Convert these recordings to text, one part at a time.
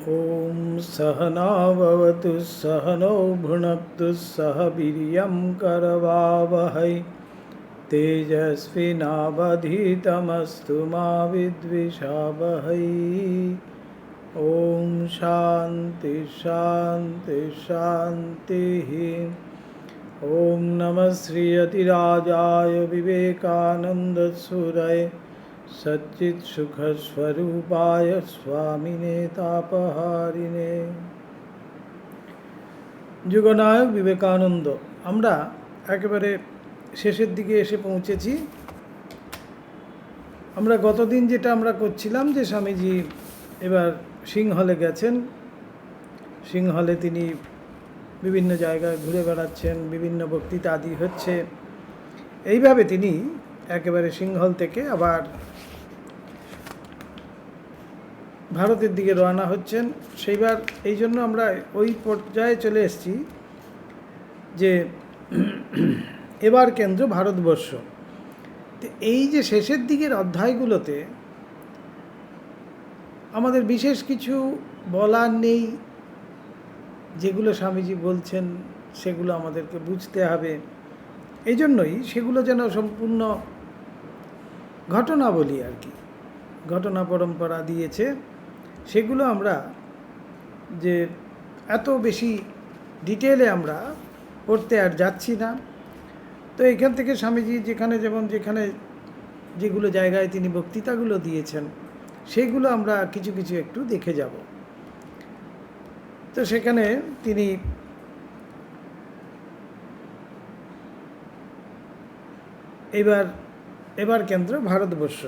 ॐ सहना भवतु सहनौ भुनक्तु सह वीर्यं करवावहै तेजस्विनावधीतमस्तु मा विद्विषावहै। ॐ शान्ति शान्ति शान्तिः। ॐ नमः श्रीयतिराजाय विवेकानन्दसूरये सच्चित्सुखस्वरूपाय स्वामिने तापहारिणे। যুগনায়ক বিবেকানন্দ। আমরা একেবারে শেষের দিকে এসে পৌঁছেছি। আমরা গতদিন যেটা আমরা করছিলাম যে স্বামীজি এবার সিংহলে গেছেন, সিংহলে তিনি বিভিন্ন জায়গায় ঘুরে বেড়াচ্ছেন, বিভিন্ন বক্তৃতা আদি হচ্ছে। এইভাবে তিনি একেবারে সিংহল থেকে আবার ভারতের দিকে রওনা হচ্ছেন। সেইবার এই জন্য আমরা ওই পর্যায়ে চলে এসেছি যে এবার কেন্দ্র ভারতবর্ষ। তো এই যে শেষের দিকের অধ্যায়গুলোতে আমাদের বিশেষ কিছু বলার নেই, যেগুলো স্বামীজি বলছেন সেগুলো আমাদেরকে বুঝতে হবে। এই জন্যই সেগুলো যেন সম্পূর্ণ ঘটনাবলী আর কি, ঘটনা পরম্পরা দিয়েছে, সেগুলো আমরা যে এত বেশি ডিটেলে আমরা পড়তে আর যাচ্ছি না। তো এখান থেকে স্বামীজি যেখানে যেখানে যেগুলো জায়গায় তিনি বক্তৃতাগুলো দিয়েছেন সেগুলো আমরা কিছু কিছু একটু দেখে যাব। তো সেখানে তিনি এবার কেন্দ্র ভারতবর্ষ,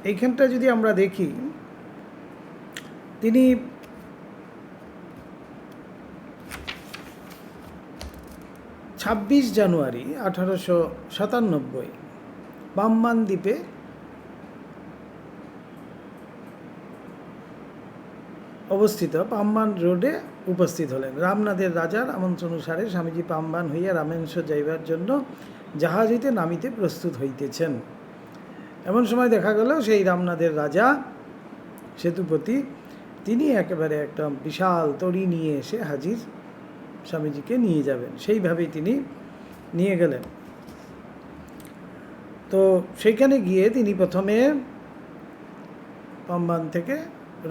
এইখানটা যদি আমরা দেখি, তিনি 26 জানুয়ারি 1897 পাম্বান দ্বীপে অবস্থিত পাম্বান রোডে উপস্থিত হলেন। রামনাথের রাজার আমন্ত্রণ অনুসারে স্বামীজি পাম্বান হইয়া রামেশ্বর যাইবার জন্য জাহাজ হইতে নামিতে প্রস্তুত হইতেছেন। এমন সময় দেখা গেল সেই রামনাথের রাজা সেতুপতি তিনি একেবারে একটা বিশাল তরী নিয়ে এসে হাজির, স্বামীজিকে নিয়ে যাবেন। সেইভাবেই তিনি নিয়ে গেলেন। তো সেইখানে গিয়ে তিনি প্রথমে পাম্বান থেকে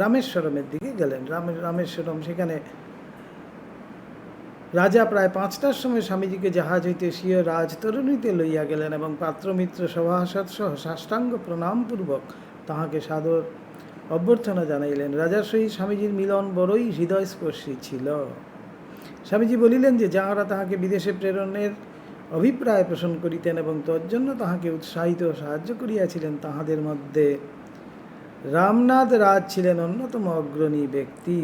রামেশ্বরমের দিকে গেলেন। রামেশ্বরম, সেখানে রাজা প্রায় 5টার সময় স্বামীজিকে জাহাজ হইতে স্বীয় রাজতরণীতে লইয়া গেলেন এবং পাত্রমিত্র সভাসদ সহ সাষ্টাঙ্গ প্রণামপূর্বক তাহাকে সাদর অভ্যর্থনা জানাইলেন। রাজার সহিত স্বামীজির মিলন বড়ই হৃদয়স্পর্শী ছিল। স্বামীজি বলিলেন যে যাহারা তাহাকে বিদেশে প্রেরণের অভিপ্রায় পোষণ করিতেন এবং তজ্জন্য তাহাকে উৎসাহিত ও সাহায্য করিয়াছিলেন, তাহাদের মধ্যে রামনাথ রাজ ছিলেন অন্যতম অগ্রণী ব্যক্তি।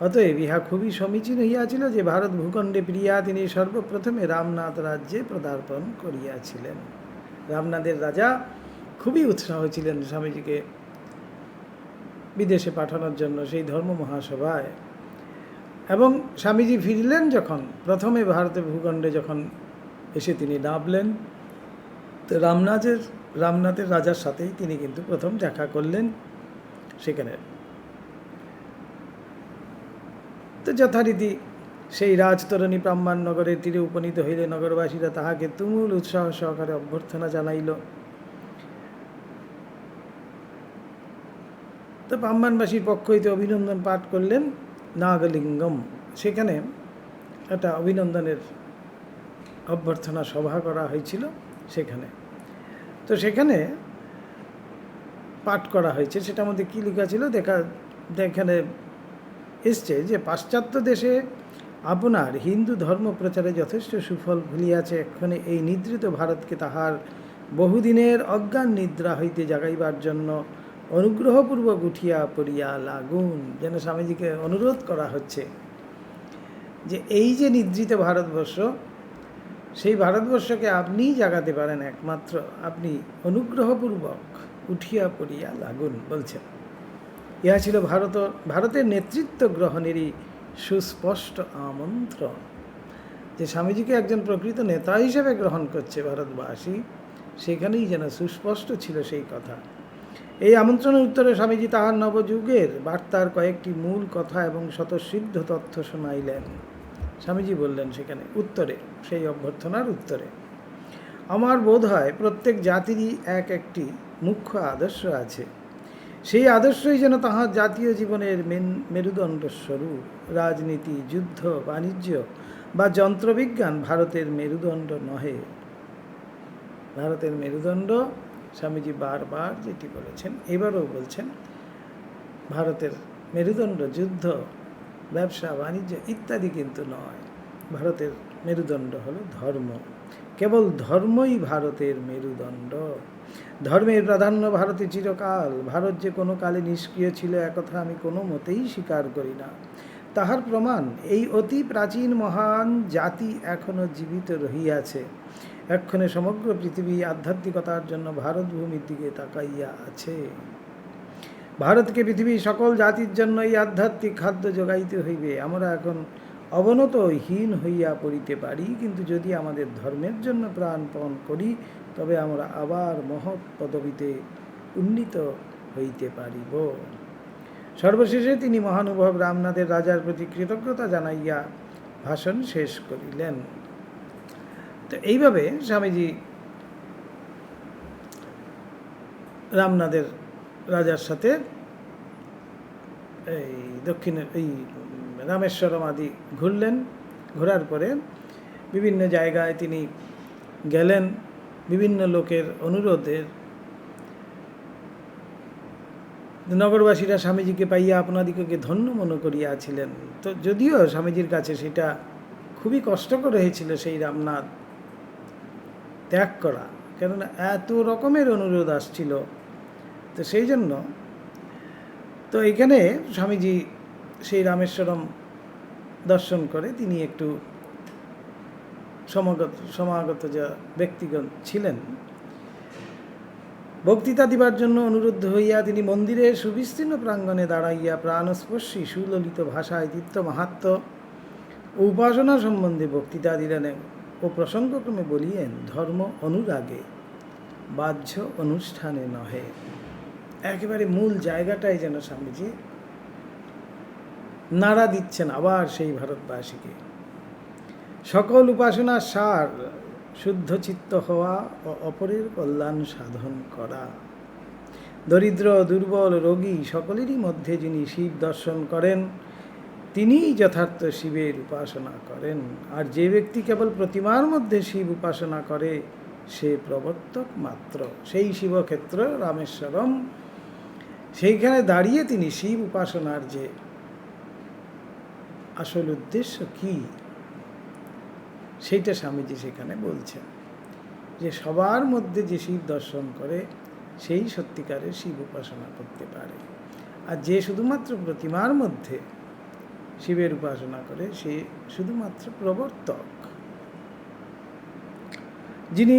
অতএব ইহা খুবই সমীচীন হইয়াছিল যে ভারত ভূখণ্ডে প্রিয়া তিনি সর্বপ্রথমে রামনাথ রাজ্যে পদার্পণ করিয়াছিলেন। রামনাথের রাজা খুবই উৎসাহ ছিলেন স্বামীজিকে বিদেশে পাঠানোর জন্য সেই ধর্ম মহাসভায়। এবং স্বামীজি ফিরলেন যখন, প্রথমে ভারতের ভূখণ্ডে যখন এসে তিনি নামলেন, তো রামনাথের রাজার সাথেই তিনি কিন্তু প্রথম দেখা করলেন সেখানে। তো যথারীতি সেই রাজতরণী পাম্বান নগরের তীরে উপনীত হইলে নগরবাসীরা তাহাকে তুমুল উৎসাহ সহকারে অভ্যর্থনা জানাইল। তো পাম্বানবাসীর পক্ষ হইতে অভিনন্দন পাঠ করলেন নাগলিঙ্গম। সেখানে একটা অভিনন্দনের অভ্যর্থনা সভা করা হয়েছিল সেখানে। তো সেখানে পাঠ করা হয়েছে, সেটার মধ্যে কী লেখা ছিল এখানে এসছে যে পাশ্চাত্য দেশে আপনার হিন্দু ধর্ম প্রচারে যথেষ্ট সুফল ভুলিয়াছে। এক্ষণে এই নিদ্রিত ভারতকে তাহার বহুদিনের অজ্ঞান নিদ্রা হইতে জাগাইবার জন্য অনুগ্রহপূর্বক উঠিয়া পড়িয়া লাগুন। যেন স্বামীজিকে অনুরোধ করা হচ্ছে যে এই যে নিদ্রিত ভারতবর্ষ, সেই ভারতবর্ষকে আপনিই জাগাতে পারেন, একমাত্র আপনি অনুগ্রহপূর্বক উঠিয়া পড়িয়া লাগুন বলছেন। ইহা ছিল ভারতের নেতৃত্ব গ্রহণেরই সুস্পষ্ট আমন্ত্রণ। যে স্বামীজিকে একজন প্রকৃত নেতা হিসেবে গ্রহণ করছে ভারতবাসী, সেখানেই যেন সুস্পষ্ট ছিল সেই কথা। এই আমন্ত্রণের উত্তরে স্বামীজি তাহার নবযুগের বার্তার কয়েকটি মূল কথা এবং স্বতঃসিদ্ধ তথ্য শোনাইলেন। স্বামীজি বললেন সেখানে উত্তরে, সেই অভ্যর্থনার উত্তরে, আমার বোধ হয় প্রত্যেক জাতিরই একটি মুখ্য আদর্শ আছে। সেই আদর্শই যেন তাহার জাতীয় জীবনের মেরুদণ্ড স্বরূপ। রাজনীতি, যুদ্ধ, বাণিজ্য বা যন্ত্রবিজ্ঞান ভারতের মেরুদণ্ড নহে। ভারতের মেরুদণ্ড, স্বামীজি বারবার যেটি বলেছেন, এবারও বলছেন, ভারতের মেরুদণ্ড যুদ্ধ, ব্যবসা, বাণিজ্য ইত্যাদি কিন্তু নয়। ভারতের মেরুদণ্ড হলো ধর্ম। কেবল ধর্মই ভারতের মেরুদণ্ড। ধর্মের প্রাধান্য ভারতে চিরকাল। ভারত যে কোনো কালে নিষ্ক্রিয় ছিল একথা আমি কোনো মতেই স্বীকার করি না। তাহার প্রমাণ এই অতি প্রাচীন মহান জাতি এখনও জীবিত রহিয়াছে। এক্ষণে সমগ্র পৃথিবী আধ্যাত্মিকতার জন্য ভারত ভূমির দিকে তাকাইয়া আছে। ভারতকে পৃথিবীর সকল জাতির জন্য এই আধ্যাত্মিক খাদ্য যোগাইতে হইবে। আমরা এখন অবনত হীন হইয়া পড়িতে পারি, কিন্তু যদি আমাদের ধর্মের জন্য প্রাণপণ করি তবে আমরা আবার মহৎ পদবীতে উন্নীত হইতে পারিব। সর্বশেষে তিনি মহানুভব রামনাথের রাজার প্রতি কৃতজ্ঞতা জানাইয়া ভাষণ শেষ করিলেন। তো এইভাবে স্বামীজি রামনাথের রাজার সাথে এই দক্ষিণের এই রামেশ্বরম আদি ঘুরলেন। ঘোরার পরে বিভিন্ন জায়গায় তিনি গেলেন। বিভিন্ন লোকের অনুরোধের নগরবাসীরা স্বামীজিকে পাইয়া আপনাদিগকে ধন্য মনে করিয়াছিলেন। তো যদিও স্বামীজির কাছে সেটা খুবই কষ্টকর হয়েছিল সেই রামনাথ ত্যাগ করা, কেননা এত রকমের অনুরোধ আসছিল। তো সেই জন্য তো এখানে স্বামীজি সেই দর্শন করে তিনি একটু সমাগত যা ব্যক্তিগণ ছিলেন, বক্তৃতা দিবার জন্য অনুরুদ্ধ হইয়া তিনি মন্দিরের সুবিস্তীর্ণ প্রাঙ্গণে দাঁড়াইয়া প্রাণস্পর্শী সুললিত ভাষায় তীর্থ মাহাত্ম্য ও উপাসনা সম্বন্ধে বক্তৃতা দিলেন ও প্রসঙ্গক্রমে বলিয়েন, ধর্ম অনুরাগে বাহ্য অনুষ্ঠানে নহে। একেবারে মূল জায়গাটাই যেন স্বামীজি নাড়া দিচ্ছেন আবার সেই ভারতবাসীকে। সকল উপাসনার সার শুদ্ধ চিত্ত হওয়া ও অপরের কল্যাণ সাধন করা। দরিদ্র, দুর্বল, রোগী সকলেরই মধ্যে যিনি শিব দর্শন করেন তিনিই যথার্থ শিবের উপাসনা করেন। আর যে ব্যক্তি কেবল প্রতিমার মধ্যে শিব উপাসনা করে সে প্রবর্তক মাত্র। সেই শিবক্ষেত্র রামেশ্বরম, সেইখানে দাঁড়িয়ে তিনি শিব উপাসনার যে আসল উদ্দেশ্য কি সেইটা স্বামীজি সেখানে বলছেন, যে সবার মধ্যে যে শিব দর্শন করে সেই সত্যিকারের শিব উপাসনা করতে পারে। আর যে শুধুমাত্র প্রতিমার মধ্যে শিবের উপাসনা করে সে শুধুমাত্র প্রবর্তক। যিনি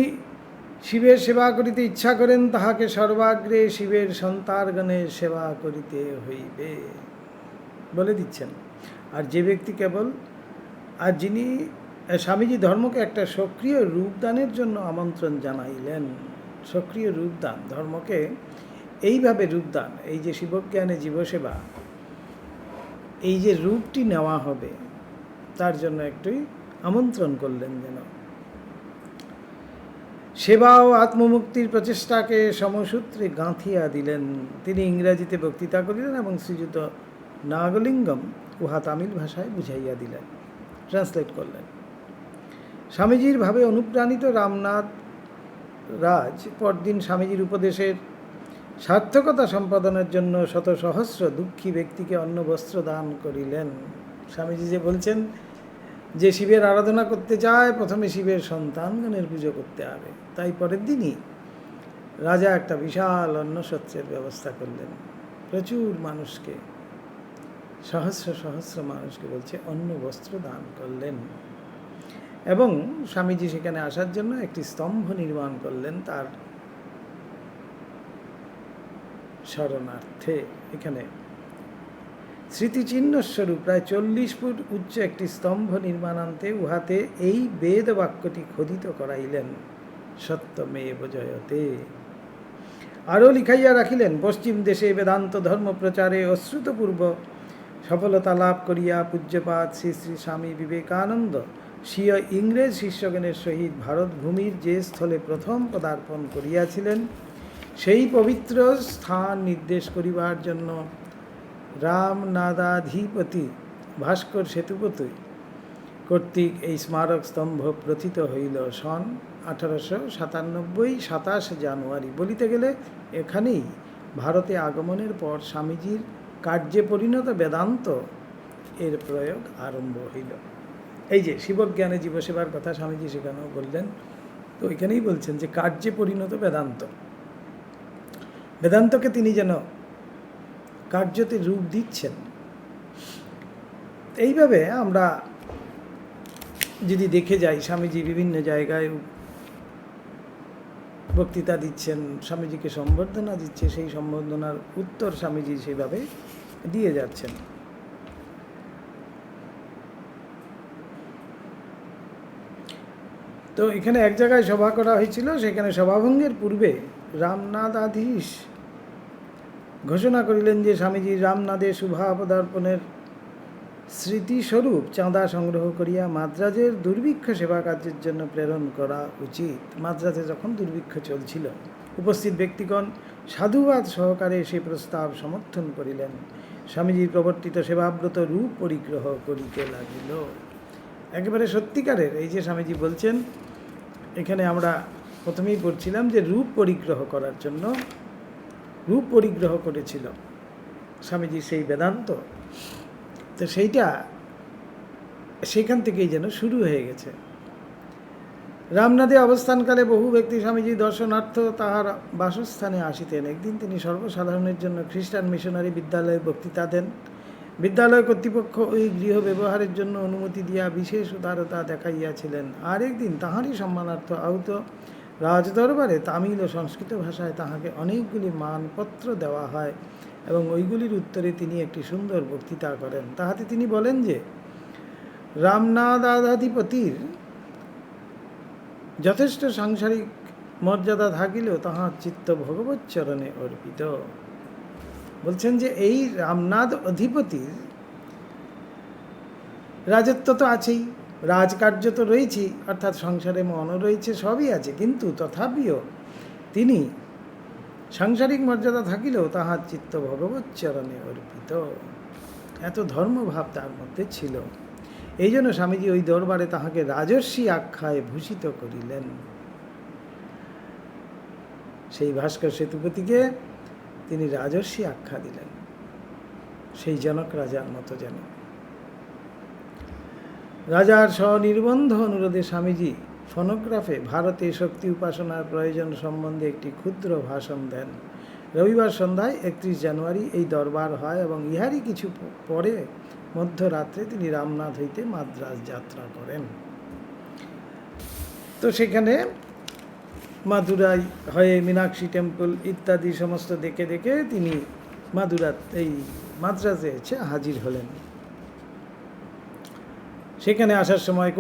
শিবের সেবা করিতে ইচ্ছা করেন তাহাকে সর্বাগ্রে শিবের সন্তানগণের সেবা করিতে হইবে বলে দিচ্ছেন। আর যে ব্যক্তি যিনি স্বামীজি ধর্মকে একটা সক্রিয় রূপদানের জন্য আমন্ত্রণ জানাইলেন। সক্রিয় রূপদান, ধর্মকে এইভাবে রূপদান, এই যে শিবজ্ঞানে জীবসেবা, এই যে রূপটি নেওয়া হবে তার জন্য একটু আমন্ত্রণ করলেন। যেন সেবা ও আত্মমুক্তির প্রচেষ্টাকে সমসূত্রে গাঁথিয়া দিলেন। তিনি ইংরাজিতে বক্তৃতা করিলেন এবং শ্রীযুত নাগলিঙ্গম উহা তামিল ভাষায় বুঝাইয়া দিলেন, ট্রান্সলেট করলেন। স্বামীজির ভাবে অনুপ্রাণিত রামনাথ রাজ পরদিন স্বামীজির উপদেশের সার্থকতা সম্পাদনের জন্য শত সহস্র দুঃখী ব্যক্তিকে অন্ন বস্ত্র দান করিলেন। স্বামীজি যে বলছেন যে শিবের আরাধনা করতে চায় প্রথমে শিবের সন্তানগণের পুজো করতে হবে, তাই পরের দিনই রাজা একটা বিশাল অন্নসত্রের ব্যবস্থা করলেন। প্রচুর মানুষকে, সহস্র সহস্র মানুষকে বলছে অন্ন বস্ত্র দান করলেন। এবং স্বামীজি সেখানে আসার জন্য একটি স্তম্ভ নির্মাণ করলেন তার শরণার্থে। এখানে স্মৃতিচিহ্নস্বরূপ প্রায় 40 ফুট উচ্চ একটি স্তম্ভ নির্মাণান্তে উহাতে এই বেদ বাক্যটি খোদিত করাইলেন, সত্যমেব জয়তে। আরও লিখাইয়া রাখিলেন, পশ্চিম দেশে বেদান্ত ধর্ম প্রচারে অশ্রুতপূর্ব সফলতা লাভ করিয়া পূজ্যপাদ শ্রী শ্রী স্বামী বিবেকানন্দ স্বীয় ইংরেজ শিষ্যগণের সহিত ভারতভূমির যে স্থলে প্রথম পদার্পণ করিয়াছিলেন, সেই পবিত্র স্থান নির্দেশ করিবার জন্য রামনাদাধিপতি ভাস্কর সেতুপতি কর্তৃক এই স্মারক স্তম্ভ প্রথিত হইল সন 1897 27 জানুয়ারি। বলিতে গেলে এখানেই ভারতে আগমনের পর স্বামীজির কার্যে পরিণত বেদান্ত এর প্রয়োগ আরম্ভ হইল। এই যে শিবজ্ঞানে জীবসেবার কথা স্বামীজি সেখানেও বললেন, তো এখানেই বলছেন যে কার্যে পরিণত বেদান্ত, বেদান্তকে তিনি যেন কার্যতে রূপ দিচ্ছেন। এইভাবে আমরা যদি দেখে যাই, স্বামীজি বিভিন্ন জায়গায় বক্তৃতা দিচ্ছেন, স্বামীজিকে সম্বর্ধনা দিচ্ছে, সেই সম্বর্ধনার উত্তর স্বামীজি সেইভাবে দিয়ে যাচ্ছেন। তো এখানে এক জায়গায় সভা করা হয়েছিল, সেখানে সভাভঙ্গের পূর্বে রামনাদাধীশ ঘোষণা করিলেন যে স্বামীজি রামনাদে শুভা পদার্পণের স্মৃতিস্বরূপ চাঁদা সংগ্রহ করিয়া মাদ্রাজের দুর্ভিক্ষ সেবা কার্যের জন্য প্রেরণ করা উচিত। মাদ্রাজে যখন দুর্ভিক্ষ চলছিল, উপস্থিত ব্যক্তিগণ সাধুবাদ সহকারে সেই প্রস্তাব সমর্থন করিলেন। স্বামীজির প্রবর্তিত সেবাব্রত রূপ পরিগ্রহ করিতে লাগিল। একেবারে সত্যিকারের এই যে স্বামীজি বলছেন, এখানে আমরা প্রথমেই পড়ছিলাম যে রূপ পরিগ্রহ করার জন্য রূপ পরিগ্রহ করেছিল স্বামীজি সেই বেদান্ত। তো সেইটা সেখান থেকেই যেন শুরু হয়ে গেছে। রামনাদে অবস্থানকালে বহু ব্যক্তি স্বামীজি দর্শনার্থ তাহার বাসস্থানে আসিতেন। একদিন তিনি সর্বসাধারণের জন্য খ্রিস্টান মিশনারি বিদ্যালয়ে বক্তৃতা দেন। বিদ্যালয় কর্তৃপক্ষ ওই গৃহ ব্যবহারের জন্য অনুমতি দিয়া বিশেষ উদারতা দেখাইয়াছিলেন। আর একদিন তাহারই সম্মানার্থ আহত রাজদরবারে তামিল ও সংস্কৃত ভাষায় তাহাকে অনেকগুলি মানপত্র দেওয়া হয় এবং ওইগুলির উত্তরে তিনি একটি সুন্দর বক্তৃতা করেন। তাহাতে তিনি বলেন যে রামনাদাধিপতির যথেষ্ট সাংসারিক মর্যাদা থাকিলেও তাহার চিত্ত ভগবৎ চরণে অর্পিত। বলছেন যে এই রামনাদ অধিপতির রাজত্ব তো আছেই, রাজকার্য তো রয়েছেই, অর্থাৎ সংসারে মনও রয়েছে, সবই আছে, কিন্তু তথাপিও তিনি সাংসারিক মর্যাদা থাকিলেও তাহার চিত্ত ভগবৎ চরণে অর্পিত। এত ধর্মভাব তার মধ্যে ছিল। এই জন্য স্বামীজি ওই দরবারে তাহাকে রাজর্ষি আখ্যায় ভূষিত করিলেন। সেই ভাস্কর সেতুপতিকে তিনি রাজর্ষি আখ্যা দিলেন, সেই জনক রাজার মতো যেন। রাজার স্বনির্বন্ধ অনুরোধে স্বামীজি ফোনোগ্রাফে ভারতে শক্তি উপাসনার প্রয়োজন সম্বন্ধে একটি ক্ষুদ্র ভাষণ দেন। রবিবার সন্ধ্যায় 31 জানুয়ারি এই দরবার হয় এবং ইহারই কিছু পরে মধ্যরাত্রে তিনি রামনাথ হইতে মাদ্রাজ যাত্রা করেন। তো সেখানে মাদুরাই হয়ে মীনাক্ষী টেম্পল ইত্যাদি সমস্ত দেখে দেখে তিনি এই মাদ্রাজে এসে হাজির হলেন। সেখানে আসার সময়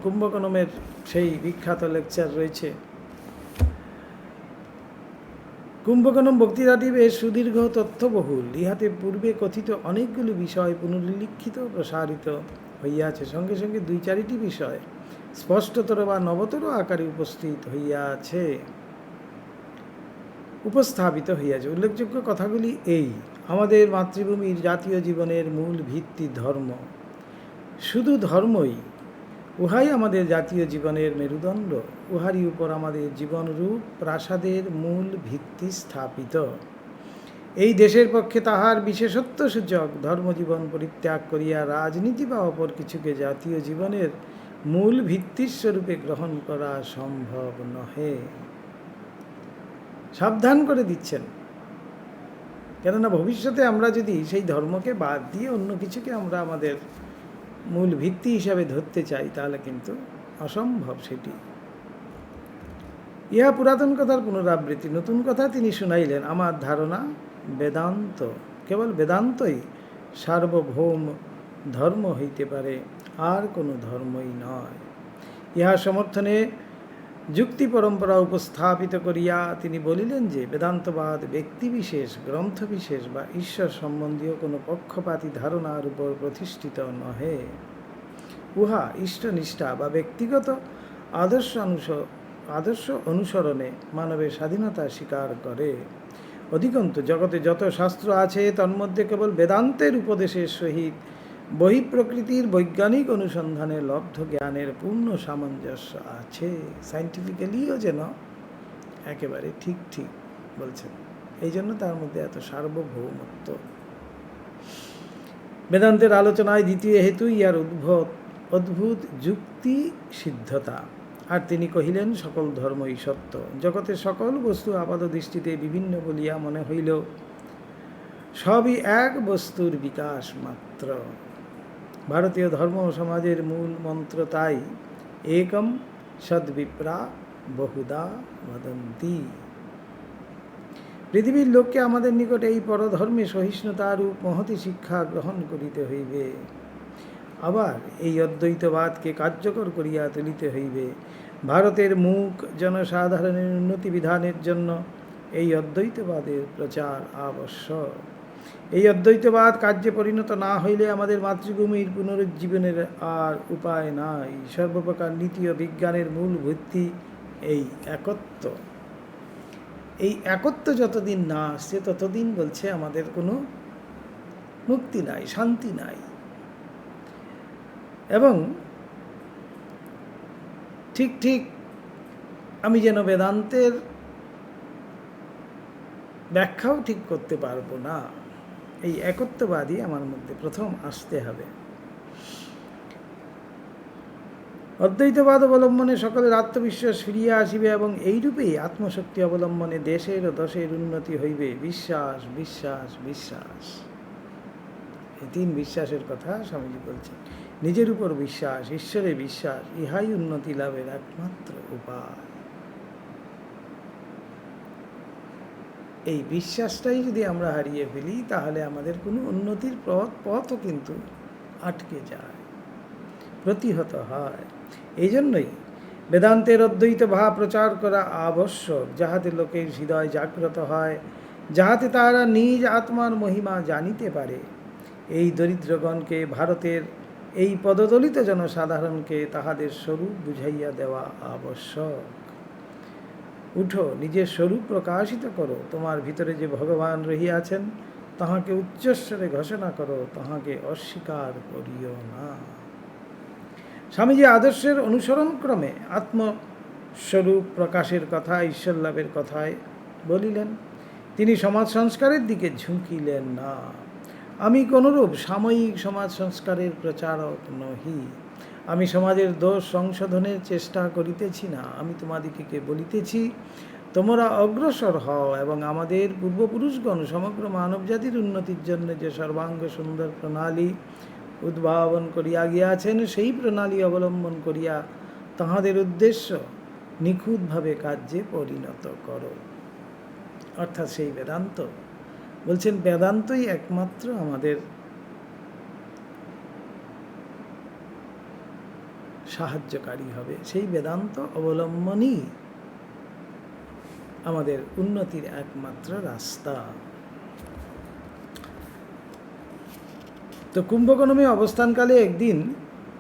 কুম্ভকোণমের সেই বিখ্যাত লেকচার রয়েছে। কুম্ভকোণম বক্তৃতাটি বেশ সুদীর্ঘ, তথ্যবহুল। ইহাতে পূর্বে কথিত অনেকগুলি বিষয় পুনরুল্লিখিত প্রসারিত হইয়াছে। সঙ্গে সঙ্গে 2-4টি বিষয় স্পষ্টতর বা নবতর আকারে উপস্থাপিত হইয়াছে। উল্লেখযোগ্য কথাগুলি এই: আমাদের মাতৃভূমির জাতীয় জীবনের মূল ভিত্তি ধর্ম। শুধু ধর্মই, উহাই আমাদের জাতীয় জীবনের মেরুদণ্ড। উহারই উপর আমাদের জীবনরূপ প্রাসাদের মূল ভিত্তি স্থাপিত। এই দেশের পক্ষে তাহার বিশেষত্ব সূচক ধর্মজীবন পরিত্যাগ করিয়া রাজনীতি বা অপর কিছুকে জাতীয় জীবনের মূল ভিত্তির স্বরূপে গ্রহণ করা সম্ভব নহে। সাবধান করে দিচ্ছেন, কেননা ভবিষ্যতে আমরা যদি সেই ধর্মকে বাদ দিয়ে অন্য কিছুকে আমরা আমাদের মূল ভিত্তি হিসাবে ধরতে চাই, তাহলে কিন্তু অসম্ভব সেটি। ইহা পুরাতন কথার পুনরাবৃত্তি। নতুন কথা তিনি শুনাইলেন। আমার ধারণা বেদান্ত, কেবল বেদান্তই সার্বভৌম ধর্ম হইতে পারে, আর কোনো ধর্মই নয়। ইহা সমর্থনে যুক্তি পরম্পরা উপস্থাপিত করিয়া তিনি বলিলেন যে বেদান্তবাদ ব্যক্তিবিশেষ, গ্রন্থবিশেষ বা ঈশ্বর সম্বন্ধীয় কোনো পক্ষপাতী ধারণার উপর প্রতিষ্ঠিত নহে। উহা ইষ্টনিষ্ঠা বা ব্যক্তিগত আদর্শ অনুসরণে মানবের স্বাধীনতা স্বীকার করে। অধিকন্তু জগতে যত শাস্ত্র আছে তন্মধ্যে কেবল বেদান্তের উপদেশের সহিত বহিঃপ্রকৃতির বৈজ্ঞানিক অনুসন্ধানে লব্ধ জ্ঞানের পূর্ণ সামঞ্জস্য আছে। সায়েন্টিফিক্যালিও যেন একেবারে ঠিক ঠিক বলছেন, এই জন্য তার মধ্যে এত সার্বভৌমত্ব। বেদান্তের আলোচনায় দ্বিতীয় হেতু ইহার অদ্ভুত যুক্তি সিদ্ধতা। আর তিনি কহিলেন, সকল ধর্মই সত্য। জগতের সকল বস্তু আপাত দৃষ্টিতে বিভিন্ন বলিয়া মনে হইল সবই এক বস্তুর বিকাশ মাত্র। ভারতীয় ধর্ম সমাজের মূল মন্ত্র তাই একম সদ্বিপ্রা বহুদা বদন্তি। পৃথিবীর লোককে আমাদের নিকট এই পরধর্মে সহিষ্ণুতারূপ মহতি শিক্ষা গ্রহণ করিতে হইবে। আবার এই অদ্বৈতবাদকে কার্যকর করিয়া তুলিতে হইবে। ভারতের মূক জনসাধারণের উন্নতি বিধানের জন্য এই অদ্বৈতবাদের প্রচার আবশ্যক। এই অদ্বৈতবাদ কার্যে পরিণত না হইলে আমাদের মাতৃভূমির পুনরুজ্জীবনের আর উপায় নাই। সর্বপ্রকার নীতি ও বিজ্ঞানের মূল ভিত্তি এই একত্ব। এই একত্ব যতদিন না আসছে ততদিন বলছে আমাদের কোনো মুক্তি নাই, শান্তি নাই। এবং ঠিক ঠিক আমি যেন বেদান্তের ব্যাখ্যাও ঠিক করতে পারবো না। এই একত্ববাদী আমার মধ্যে প্রথম আসতে হবে। অদ্বৈতবাদ অবলম্বনে সকলের আত্মবিশ্বাস ফিরিয়া আসিবে এবং এইরূপেই আত্মশক্তি অবলম্বনে দেশের ও দশের উন্নতি হইবে। বিশ্বাস, বিশ্বাস, বিশ্বাস, এই তিন বিশ্বাসের কথা স্বামীজি বলছেন। নিজের উপর বিশ্বাস, ঈশ্বরে বিশ্বাস, ইহাই উন্নতি লাভের একমাত্র উপায়। এই বিশ্বাসটাই যদি আমরা হারিয়ে ফেলি তাহলে আমাদের কোনো উন্নতির পথও কিন্তু আটকে যায়, প্রতিহত হয়। এই জন্যই বেদান্তের অদ্বৈত ভাব প্রচার করা আবশ্যক, যাহাতে লোকের হৃদয় জাগ্রত হয়, যাহাতে তারা নিজ আত্মার মহিমা জানিতে পারে। এই দরিদ্রগণকে, ভারতের এই পদদলিত জনসাধারণকে তাহাদের স্বরূপ বুঝাইয়া দেওয়া আবশ্যক। উঠো, নিজের স্বরূপ প্রকাশিত করো। তোমার ভিতরে যে ভগবান রহিয়াছেন তাহাকে উচ্চস্বরে ঘোষণা করো, তাহাকে অস্বীকার করিও না। স্বামীজি আদর্শের অনুসরণক্রমে আত্মস্বরূপ প্রকাশের কথা, ঈশ্বর লাভের কথায় বলিলেন। তিনি সমাজ সংস্কারের দিকে ঝুঁকিলেন না। আমি কোনরূপ সাময়িক সমাজ সংস্কারের প্রচারক নহি। আমি সমাজের দোষ সংশোধনের চেষ্টা করিতেছি না। আমি তোমাদিগকে বলিতেছি, তোমরা অগ্রসর হও এবং আমাদের পূর্বপুরুষগণ সমগ্র মানবজাতির উন্নতির জন্য যে সর্বাঙ্গ সুন্দর প্রণালী উদ্ভাবন করিয়া গিয়াছেন, সেই প্রণালী অবলম্বন করিয়া তাহাদের উদ্দেশ্য নিখুঁতভাবে কার্যে পরিণত করো। অর্থাৎ সেই বেদান্ত বলছেন, বেদান্তই একমাত্র আমাদের সাহায্যকারী হবে। সেই বেদান্ত অবলম্বনই আমাদের উন্নতির একমাত্র রাস্তা। তো কুম্ভকোণমে অবস্থানকালে একদিন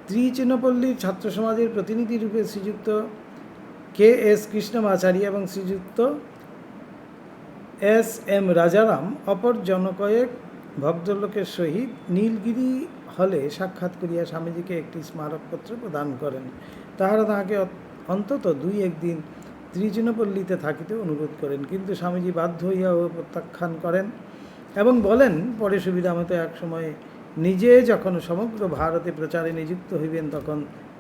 ত্রিচিনপল্লীর ছাত্র সমাজের প্রতিনিধি রূপে শ্রীযুক্ত K.S. কৃষ্ণমাচারী এবং শ্রীযুক্ত S.M. রাজারাম অপর জনকয়েক ভদ্রলোকের সহিত নীলগিরি হলে সাক্ষাৎ করিয়া স্বামীজিকে একটি স্মারকপত্র প্রদান করেন। তাহারা তাহাকে অন্তত 2-1 দিন ত্রিচিনপল্লীতে থাকিতে অনুরোধ করেন, কিন্তু স্বামীজি বাধ্য হইয়া প্রত্যাখ্যান করেন এবং বলেন, পরে সুবিধা মতো এক সময় নিজে যখন সমগ্র ভারতে প্রচারে নিযুক্ত হইবেন তখন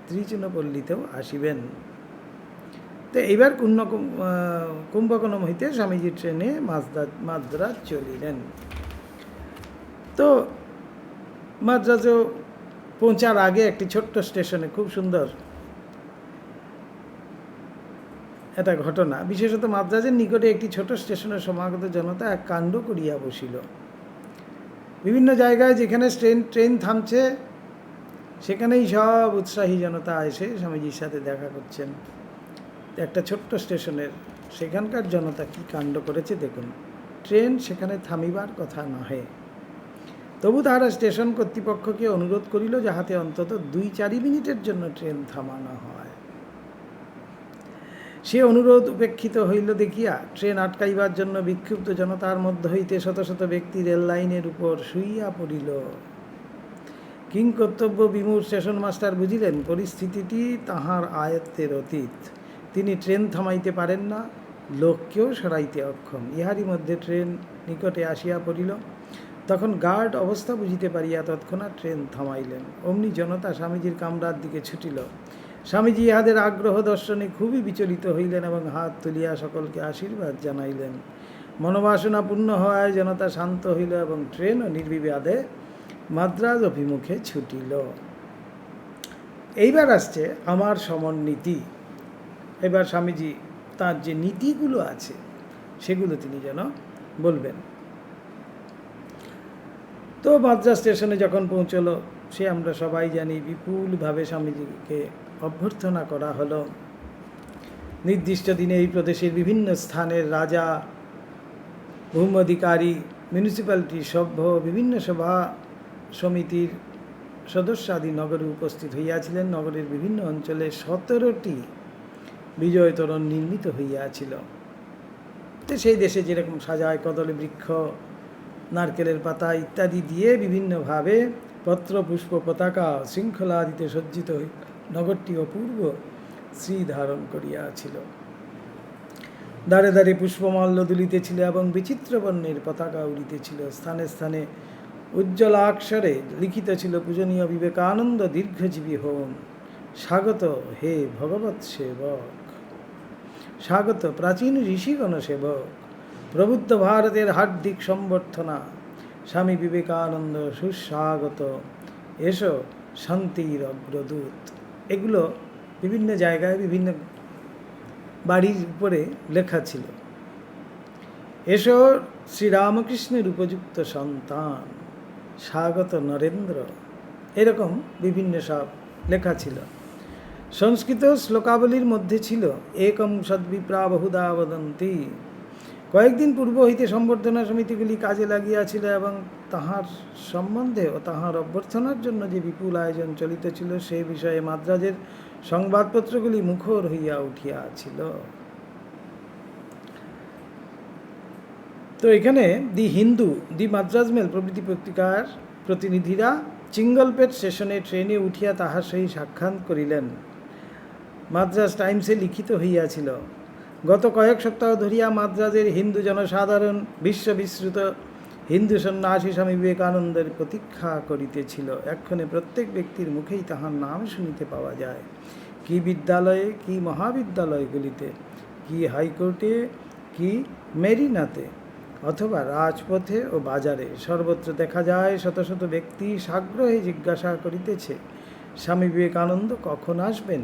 ত্রিচিনপল্লীতেও আসিবেন। তো এইবার কুম্ভকোণম হইতে স্বামীজি ট্রেনে মাদ্রাজ চলিলেন। তো মাদ্রাজেও পৌঁছার আগে একটি ছোট্ট স্টেশনে খুব সুন্দর একটা ঘটনা, বিশেষত মাদ্রাজের নিকটে একটি ছোট স্টেশনের সমাগত জনতা এক কাণ্ড করিয়া বসিল। বিভিন্ন জায়গায় যেখানে ট্রেন থামছে সেখানেই সব উৎসাহী জনতা এসে স্বামীজির সাথে দেখা করছেন। একটা ছোট্ট স্টেশনের সেখানকার জনতা কী কাণ্ড করেছে দেখুন। ট্রেন সেখানে থামিবার কথা নহে, তবু তাহারা স্টেশন কর্তৃপক্ষকে অনুরোধ করিল যাহাতে অন্তত 2-4 মিনিটের জন্য ট্রেন থামানো হয়। সে অনুরোধ উপেক্ষিত হইল দেখিয়া ট্রেন আটকাইবার জন্য বিক্ষুব্ধ জনতার মধ্য হইতে শত শত ব্যক্তি রেল লাইনের উপর শুইয়া পড়িল। কিংকর্তব্য বিমূঢ় স্টেশন মাস্টার বুঝিলেন পরিস্থিতিটি তাহার আয়ত্তের অতীত। তিনি ট্রেন থামাইতে পারেন না, লোককেও সরাইতে অক্ষম। ইহারই মধ্যে ট্রেন নিকটে আসিয়া পড়িল। তখন গার্ড অবস্থা বুঝিতে পারিয়া তৎক্ষণাৎ ট্রেন থামাইলেন। অমনি জনতা স্বামীজির কামরার দিকে ছুটিল। স্বামীজি ইহাদের আগ্রহ দর্শনে খুবই বিচলিত হইলেন এবং হাত তুলিয়া সকলকে আশীর্বাদ জানাইলেন। মনোবাসনা পূর্ণ হওয়ায় জনতা শান্ত হইল এবং ট্রেনও নির্বিবাদে মাদ্রাজ অভিমুখে ছুটিল। এইবার আসছে আমার সমর নীতি। এবার স্বামীজি তার যে নীতিগুলো আছে সেগুলো তিনি যেন বলবেন। তো মাদ্রাজ স্টেশনে যখন পৌঁছলো, সে আমরা সবাই জানি বিপুলভাবে স্বামীজিকে অভ্যর্থনা করা হলো। নির্দিষ্ট দিনে এই প্রদেশের বিভিন্ন স্থানের রাজা, ভূম্যধিকারী, মিউনিসিপ্যালিটি সভ্য, বিভিন্ন সভা সমিতির সদস্যাদি নগরে উপস্থিত হইয়াছিলেন। নগরের বিভিন্ন অঞ্চলে 17টি বিজয় তোরণ নির্মিত হইয়াছিল। তো সেই দেশে যেরকম সাজায় কদলী বৃক্ষ, নারকেলের পাতা ইত্যাদি দিয়ে বিভিন্নভাবে পত্র, পুষ্প, পতাকা, শৃঙ্খলা আদিতে সজ্জিত হই নগরটি অপূর্ব শ্রী ধারণ করিয়াছিল। দ্বারে দ্বারে পুষ্পমাল্য দুলিতেছিল এবং বিচিত্র বর্ণের পতাকা উড়িতেছিল। স্থানে স্থানে উজ্জ্বলাক্ষরে লিখিত ছিল পূজনীয় বিবেকানন্দ দীর্ঘজীবী হন, স্বাগত হে ভগবৎ সেবক, স্বাগত প্রাচীন ঋষিগণ সেবক, প্রবুদ্ধ ভারতের হার্দিক সম্বর্ধনা, স্বামী বিবেকানন্দ সুস্বাগত, এসো শান্তির অগ্রদূত। এগুলো বিভিন্ন জায়গায় বিভিন্ন বাড়ির উপরে লেখা ছিল। এসো শ্রীরামকৃষ্ণের উপযুক্ত সন্তান, স্বাগত নরেন্দ্র, এরকম বিভিন্ন সব লেখা ছিল। সংস্কৃত শ্লোকাবলীর মধ্যে ছিল একম সদ্বিপ্রা বহুধা বদন্তি। কয়েকদিন পূর্ব হইতে সম্বর্ধনা সমিতিগুলি কাজে লাগিয়াছিল এবং তাহার সম্বন্ধে ও তাহার অভ্যর্থনার জন্য যে বিপুল আয়োজন চলিতেছিল সে বিষয়ে মাদ্রাজের সংবাদপত্রগুলি মুখর হইয়া উঠিয়াছিল। তো এখানে দি হিন্দু, দি মাদ্রাজ মেল প্রভৃতি পত্রিকার প্রতিনিধিরা চিঙ্গলপেট স্টেশনে ট্রেনে উঠিয়া তাহার সহিত সাক্ষাৎ করিলেন। মাদ্রাজ টাইমসে লিখিত হইয়াছিল, গত কয়েক সপ্তাহ ধরিয়া মাদ্রাজের হিন্দু জনসাধারণ বিশ্ববিশ্রুত হিন্দু সন্ন্যাসী স্বামী বিবেকানন্দের প্রতীক্ষা করিতেছিল। এক্ষণে প্রত্যেক ব্যক্তির মুখেই তাহার নাম শুনিতে পাওয়া যায়। কি বিদ্যালয়ে, কি মহাবিদ্যালয়গুলিতে, কি হাইকোর্টে, কি মেরিনাতে, অথবা রাজপথে ও বাজারে সর্বত্র দেখা যায় শত শত ব্যক্তি সাগ্রহে জিজ্ঞাসা করিতেছে, স্বামী বিবেকানন্দ কখন আসবেন?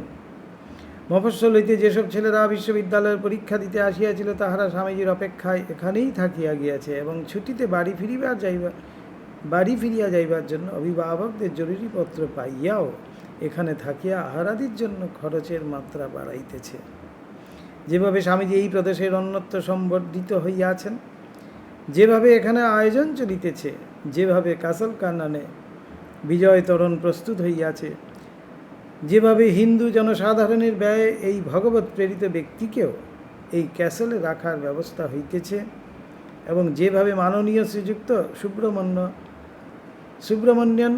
মফস্বল হইতে যেসব ছেলেরা বিশ্ববিদ্যালয়ের পরীক্ষা দিতে আসিয়াছিল তাহারা স্বামীজির অপেক্ষায় এখানেই থাকিয়া গিয়াছে এবং ছুটিতে বাড়ি ফিরিয়া যাইবার জন্য অভিভাবকদের জরুরি পত্র পাইয়াও এখানে থাকিয়া আহারাদির জন্য খরচের মাত্রা বাড়াইতেছে। যেভাবে স্বামীজি এই প্রদেশের অন্যত্র সম্বর্ধিত হইয়াছেন, যেভাবে এখানে আয়োজন চলিতেছে, যেভাবে কাসল কাননে বিজয় তোরণ প্রস্তুত হইয়াছে, যেভাবে হিন্দু জনসাধারণের ব্যয়ে এই ভগবত প্রেরিত ব্যক্তিকেও এই ক্যাসেলে রাখার ব্যবস্থা হইতেছে এবং যেভাবে মাননীয় শ্রীযুক্ত সুব্রমণ্যন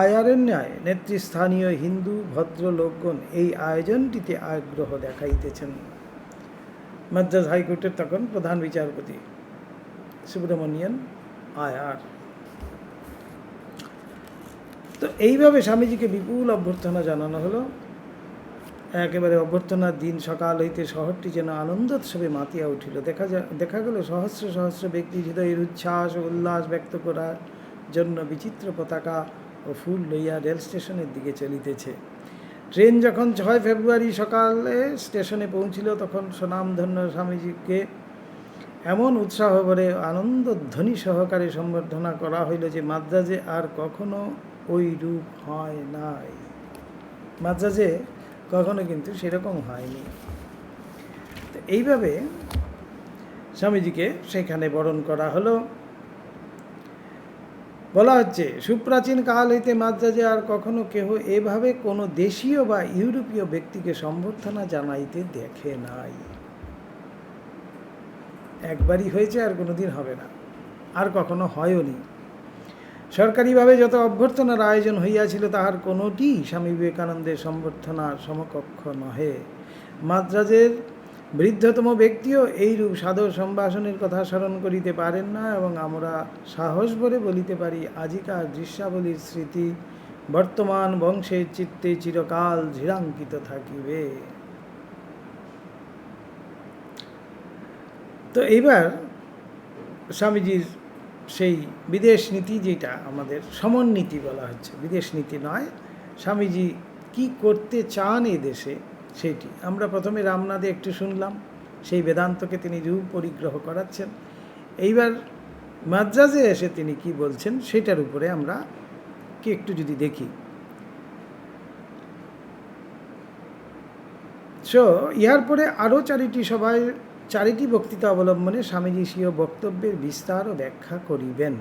আয়ারণ্যায় নেতৃস্থানীয় হিন্দু ভদ্রলোকগণ এই আয়োজনটিতে আগ্রহ দেখাইতেছেন। মাদ্রাজ হাইকোর্টের তখন প্রধান বিচারপতি সুব্রমণ্যন আয়ার। তো এইভাবে স্বামীজিকে বিপুল অভ্যর্থনা জানানো হলো। একেবারে অভ্যর্থনার দিন সকাল হইতে শহরটি যেন আনন্দোৎসবে মাতিয়া উঠিল। দেখা গেল সহস্র সহস্র ব্যক্তি হৃদয়ের উচ্ছ্বাস ও উল্লাস ব্যক্ত করার জন্য বিচিত্র পতাকা ও ফুল লইয়া রেল স্টেশনের দিকে চলিতেছে। ট্রেন যখন 6 ফেব্রুয়ারি সকালে স্টেশনে পৌঁছিল তখন স্বনামধন্য স্বামীজিকে এমন উৎসাহ ভরে আনন্দধ্বনি সহকারে সম্বর্ধনা করা হইল যে মাদ্রাজে আর কখনো ওই রূপ হয় নাই। মাদ্রাজে কখনো কিন্তু সেরকম হয়নি। এইভাবে স্বামীজিকে সেখানে বরণ করা হলো। বলা হচ্ছে, সুপ্রাচীন কাল হইতে মাদ্রাজে আর কখনো কেহ এভাবে কোনো দেশীয় বা ইউরোপীয় ব্যক্তিকে সম্বর্ধনা জানাইতে দেখে নাই। একবারই হয়েছে, আর কোনোদিন হবে না, আর কখনো হয়ওনি। সরকারিভাবে যত অভ্যর্থনার আয়োজন হইয়াছিল তাহার কোনোটি স্বামী বিবেকানন্দের সম্বর্ধনার সমকক্ষ নহে। মাদ্রাজের বৃদ্ধতম ব্যক্তিও এইরূপ সাদর সম্ভাষণের কথা স্মরণ করিতে পারেন না, এবং আমরা সাহস ভরে বলিতে পারি, আজিকার দৃশ্যাবলীর স্মৃতি বর্তমান বংশের চিত্তে চিরকাল ঝিরাঙ্কিত থাকিবে। তো এইবার স্বামীজির সেই বিদেশ নীতি, যেটা আমাদের সমন্বীতি বলা হচ্ছে, বিদেশ নীতি নয়, স্বামীজি কি করতে চান এই দেশে, সেইটি আমরা প্রথমে রামনাদে একটু শুনলাম। সেই বেদান্তকে তিনি রূপ পরিগ্রহ করাচ্ছেন। এইবার মাদ্রাজে এসে তিনি কি বলছেন সেটার উপরে আমরা কি একটু যদি দেখি। ইহার পরে আরও 4টি সভায় 4টি বক্তৃতা অবলম্বনে স্বামীজি স্বীয় বক্তব্যের বিস্তার ও ব্যাখ্যা করিবেন।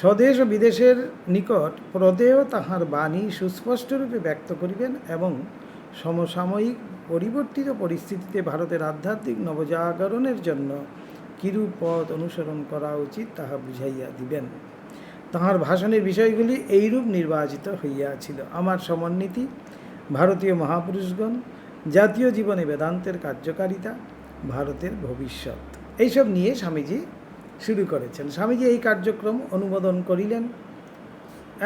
স্বদেশ ও বিদেশের নিকট প্রদেয় তাহার বাণী সুস্পষ্টরূপে ব্যক্ত করিবেন এবং সমসাময়িক পরিবর্তিত পরিস্থিতিতে ভারতের আধ্যাত্মিক নবজাগরণের জন্য কিরূপ পথ অনুসরণ করা উচিত তাহা বুঝাইয়া দিবেন। তাহার ভাষণের বিষয়গুলি এইরূপ নির্বাচিত হইয়াছিল: আমার সমন্বিতি, ভারতীয় মহাপুরুষগণ, জাতীয় জীবনে বেদান্তের কার্যকারিতা, ভারতের ভবিষ্যৎ, এইসব নিয়ে স্বামীজি শুরু করেছেন। স্বামীজি এই কার্যক্রম অনুমোদন করিলেন।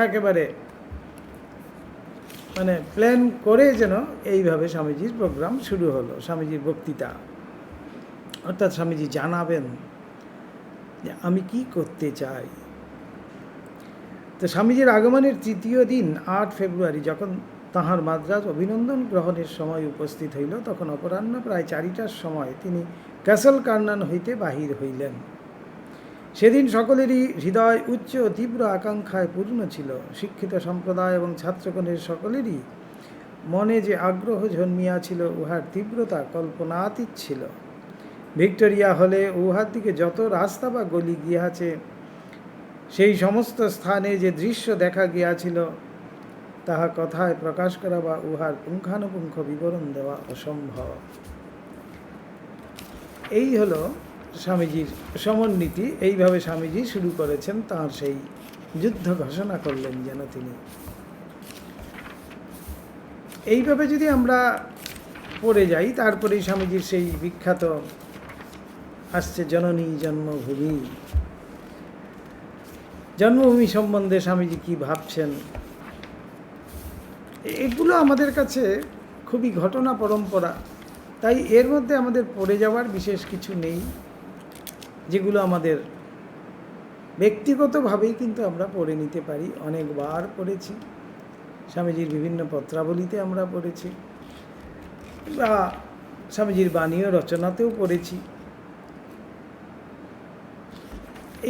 একেবারে প্ল্যান করে যেন এইভাবে স্বামীজির প্রোগ্রাম শুরু হলো, স্বামীজির বক্তৃতা। অর্থাৎ স্বামীজি জানাবেন যে আমি কি করতে চাই। তো স্বামীজির আগমনের 3য় দিন 8 ফেব্রুয়ারি যখন তাহার মাদ্রাজ অভিনন্দন গ্রহণের সময় উপস্থিত হইল, তখন অপরাহ্ন প্রায় 4টার সময় তিনি ক্যাসল কার্নান হইতে বাহির হইলেন। সেদিন সকলেরই হৃদয় উচ্চ ও তীব্র আকাঙ্ক্ষায় পূর্ণ ছিল। শিক্ষিত সম্প্রদায় এবং ছাত্রগণের সকলেরই মনে যে আগ্রহ জন্মিয়াছিল, উহার তীব্রতা কল্পনাতীত ছিল। ভিক্টোরিয়া হলে উহার দিকে যত রাস্তা বা গলি গিয়াছে, সেই সমস্ত স্থানে যে দৃশ্য দেখা গিয়াছিল, তাহা কথায় প্রকাশ করা বা উহার পুঙ্খানুপুঙ্খ বিবরণ দেওয়া অসম্ভব। এই হলো স্বামীজির সমন্বিতি। এইভাবে স্বামীজি শুরু করেছেন তাঁর সেই যুদ্ধ ঘোষণা করলেন যেন তিনি। এইভাবে যদি আমরা পড়ে যাই, তারপরেই স্বামীজির সেই বিখ্যাত আসছে জননী জন্মভূমি। জন্মভূমি সম্বন্ধে স্বামীজি কি ভাবছেন, এগুলো আমাদের কাছে খুবই ঘটনা পরম্পরা, তাই এর মধ্যে আমাদের পড়ে যাওয়ার বিশেষ কিছু নেই, যেগুলো আমাদের ব্যক্তিগতভাবেই কিন্তু আমরা পড়ে নিতে পারি। অনেকবার পড়েছি, স্বামীজির বিভিন্ন পত্রাবলীতে আমরা পড়েছি, বা স্বামীজির বাণীয় রচনাতেও পড়েছি।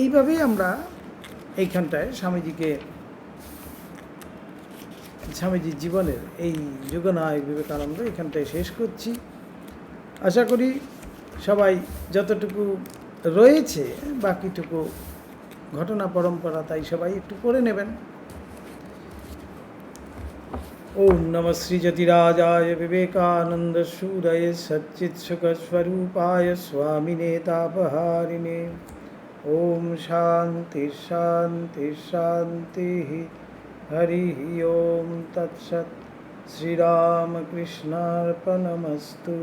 এইভাবেই আমরা এইখানটায় স্বামীজির জীবনের এই যুগনায়ক বিবেকানন্দ এখানটায় শেষ করছি। আশা করি সবাই যতটুকু রয়েছে বাকিটুকু ঘটনা পরম্পরা, তাই সবাই একটু পড়ে নেবেন। ওম নমঃ শ্রীযতিরাজায় বিবেকানন্দ সুরয়ে সচ্চিৎ সুখ স্বরূপায় স্বামিনে তাপহারিণে। ওম শান্তি শান্তি শান্তি। হরি ওম তৎসৎ। শ্রীরামকৃষ্ণার্পণমস্তু।